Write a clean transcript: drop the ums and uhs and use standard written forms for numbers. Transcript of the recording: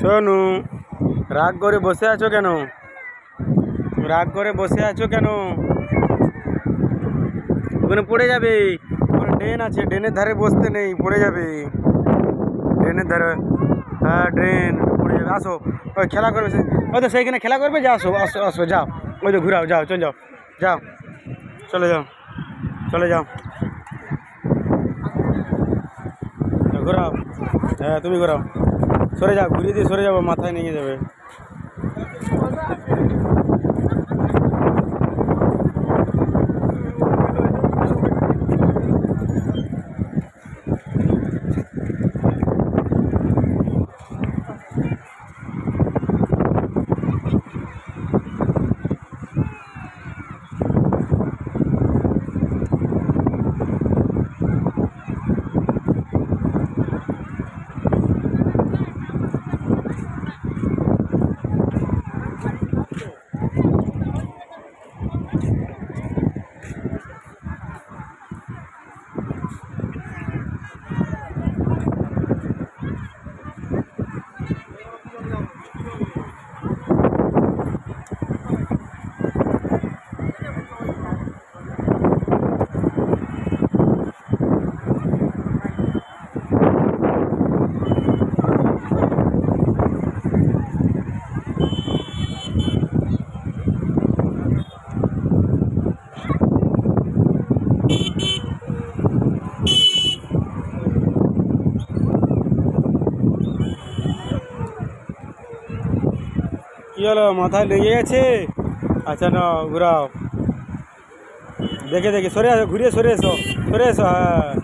শোনু, রাগ করে বসে আছো কেন? রাগ করে বসে আছো কেন? ওখানে পড়ে যাবে। ওখানে ড্রেন আছে, ড্রেনের ধারে বসতে নেই, পড়ে যাবে। ড্রেনের ধারে, হ্যাঁ ড্রেন, পড়ে যাবে। আসো, ওই খেলা করবে, ওই তো সেইখানে খেলা করবে, যা আসো আসো আসো, যাও। ওই তো ঘুরাও, যাও, চলে যাও, যাও, চলে যাও, চলে যাও, ঘোরাও। হ্যাঁ তুমি ঘোরাও, সরে যাও, ঘুরিয়ে দিয়ে সরে যাবো, মাথায় নিয়ে যাবে। কি হলো, মাথায় লেগে গেছে? আচ্ছা না, ঘুরাও। দেখে দেখে সরে আসো, ঘুরিয়ে সরে এসো, সরে এসো, হ্যাঁ।